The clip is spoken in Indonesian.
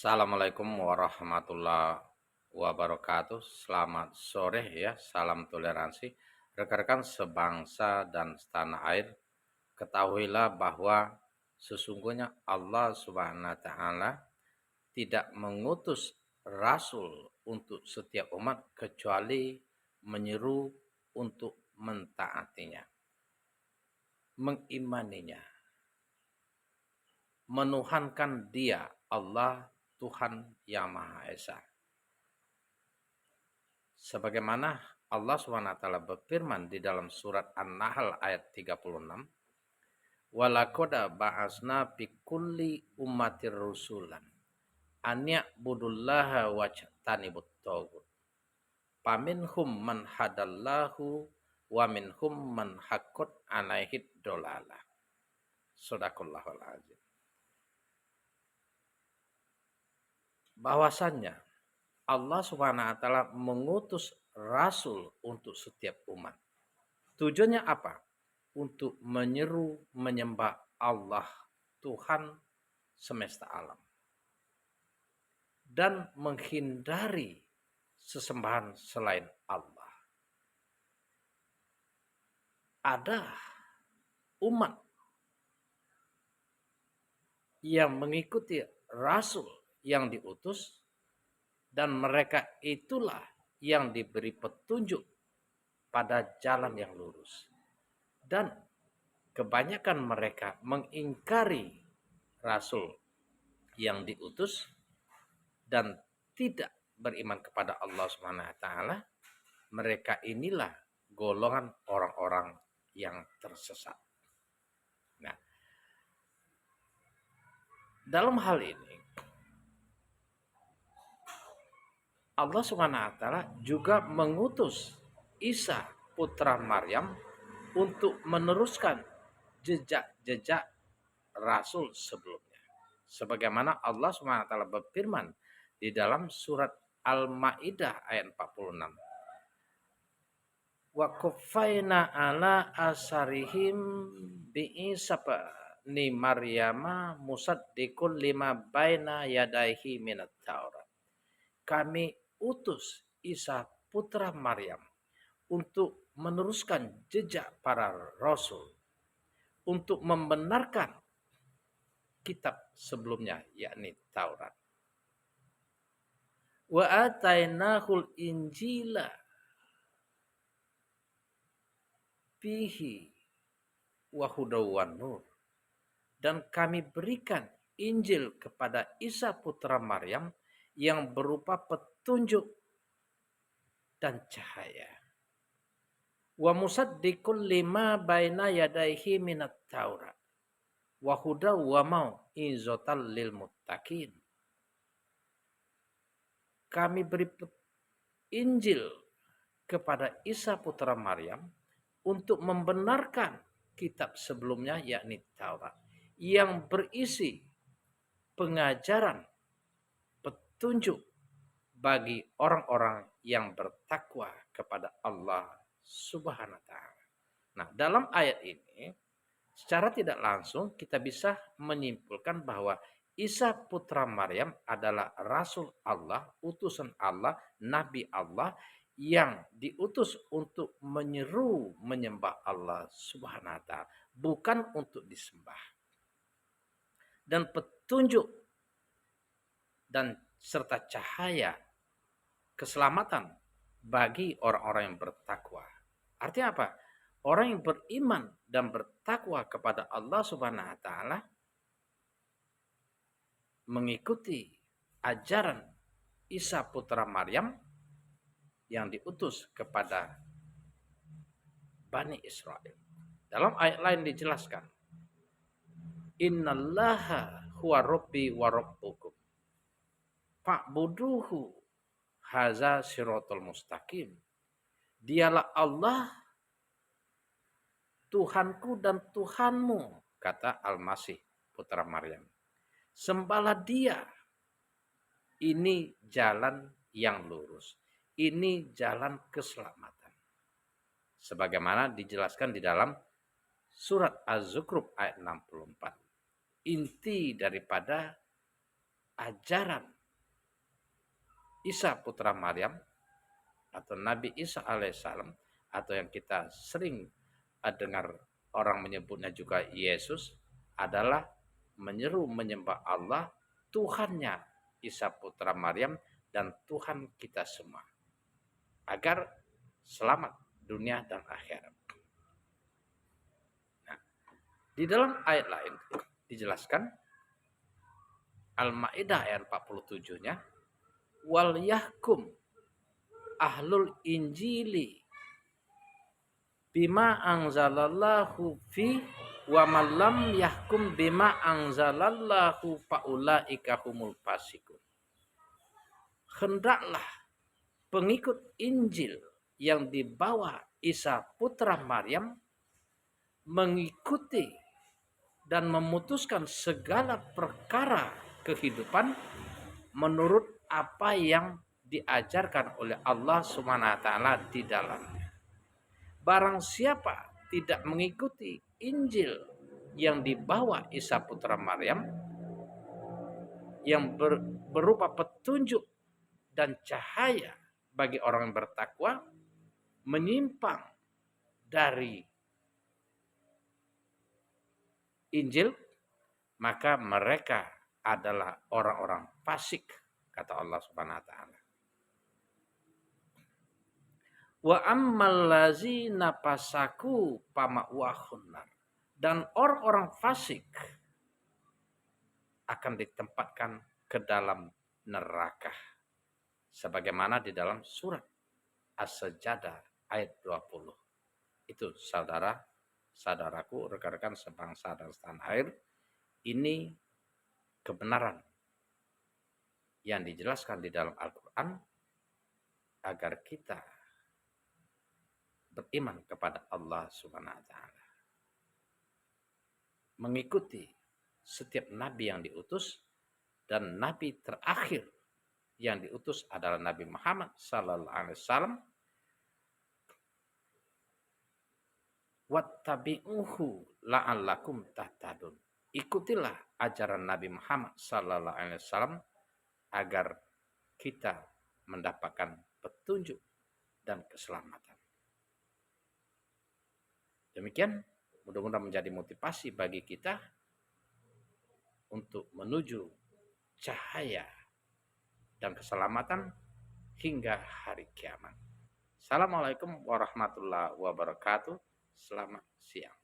Assalamualaikum warahmatullahi wabarakatuh. Selamat sore ya, salam toleransi. Rekan-rekan sebangsa dan setanah air, ketahuilah bahwa sesungguhnya Allah Subhanahu wa taala tidak mengutus rasul untuk setiap umat kecuali menyeru untuk mentaatinya, mengimaninya, menuhankan Dia, Allah Tuhan yang Maha Esa. Sebagaimana Allah SWT berfirman di dalam surat An-Nahl ayat 36, "Walakoda ba'asna fi kulli ummatir rusulan an ya'budullaha wajtanibut taghut. Paminhum man hadallahu wa minhum man haqqat 'alaihid dolalah." Shadaqallahul azim. Bahwasannya Allah Subhanahu wa taala mengutus rasul untuk setiap umat. Tujuannya apa? Untuk menyeru menyembah Allah Tuhan semesta alam dan menghindari sesembahan selain Allah. Ada umat yang mengikuti rasul yang diutus dan mereka itulah yang diberi petunjuk pada jalan yang lurus. Dan kebanyakan mereka mengingkari rasul yang diutus dan tidak beriman kepada Allah Subhanahu wa taala. Mereka inilah golongan orang-orang yang tersesat. Nah, dalam hal ini Allah Subhanahu wa taala juga mengutus Isa putra Maryam untuk meneruskan jejak-jejak rasul sebelumnya. Sebagaimana Allah Subhanahu wa taala berfirman di dalam surat Al-Maidah ayat 46. Wa qaffayna ala asarihim bi Isa ni Maryama musaddiqul lima baina yadaihi minat Taurat. Kami utus Isa putra Maryam untuk meneruskan jejak para rasul, untuk membenarkan kitab sebelumnya, yakni Taurat. Wa atainahul injila fihi wa hudaw wan nur. Dan kami berikan Injil kepada Isa putra Maryam yang berupa petunjuk dan cahaya. Wa musaddiqul lima baina yadaihi minat Taurat. Wa hudaw wa mau'izatal lil muttaqin. Kami beri Injil kepada Isa putra Maryam untuk membenarkan kitab sebelumnya, yakni Taurat, yang berisi pengajaran petunjuk bagi orang-orang yang bertakwa kepada Allah Subhanahu wa taala. Nah, dalam ayat ini secara tidak langsung kita bisa menyimpulkan bahwa Isa putra Maryam adalah Rasul Allah, utusan Allah, Nabi Allah yang diutus untuk menyeru menyembah Allah Subhanahu wa taala, bukan untuk disembah. Dan petunjuk dan serta cahaya keselamatan bagi orang-orang yang bertakwa. Artinya apa? Orang yang beriman dan bertakwa kepada Allah Subhanahu wa taala mengikuti ajaran Isa putra Maryam yang diutus kepada Bani Israel. Dalam ayat lain dijelaskan, "Innallaha huwa rabbi wa rabbukum fa'buduhu haza siratal mustaqim." Dialah Allah Tuhanku dan Tuhanmu, kata Al-Masih putra Maryam. Sembahlah Dia. Ini jalan yang lurus. Ini jalan keselamatan. Sebagaimana dijelaskan di dalam surat Az-Zukhruf ayat 64. Inti daripada ajaran Isa putra Maryam atau Nabi Isa alaihissalam, atau yang kita sering dengar orang menyebutnya juga Yesus, adalah menyeru menyembah Allah, Tuhannya Isa putra Maryam dan Tuhan kita semua, agar selamat dunia dan akhirat. Nah, di dalam ayat lain dijelaskan, Al-Maidah ayat 47-nya, wal yahkum ahlul injili bima anzalallahu fi wa man lam yahkum bima anzalallahu faulaika humul fasikun. Hendaklah pengikut Injil yang dibawa Isa putra Maryam mengikuti dan memutuskan segala perkara kehidupan menurut apa yang diajarkan oleh Allah Subhanahu wa taala di dalamnya. Barang siapa tidak mengikuti Injil yang dibawa Isa putra Maryam yang berupa petunjuk dan cahaya bagi orang yang bertakwa, menyimpang dari Injil, maka mereka adalah orang-orang fasik, kata Allah Subhanahu wa taala. Wa ammal ladzina fasaku fama'wahunnar, dan orang-orang fasik akan ditempatkan ke dalam neraka, sebagaimana di dalam surat As-Sajdah ayat 20. Itu saudaraku, rekan-rekan sebangsa dan setanah air, ini kebenaran yang dijelaskan di dalam Al-Quran agar kita beriman kepada Allah Subhanahu wa taala, mengikuti setiap nabi yang diutus, dan nabi terakhir yang diutus adalah Nabi Muhammad sallallahu alaihi wasallam. Wattabi'uhu la'allakum tahtadun. Ikutilah ajaran Nabi Muhammad sallallahu alaihi wasallam agar kita mendapatkan petunjuk dan keselamatan. Demikian, mudah-mudahan menjadi motivasi bagi kita untuk menuju cahaya dan keselamatan hingga hari kiamat. Assalamualaikum warahmatullahi wabarakatuh. Selamat siang.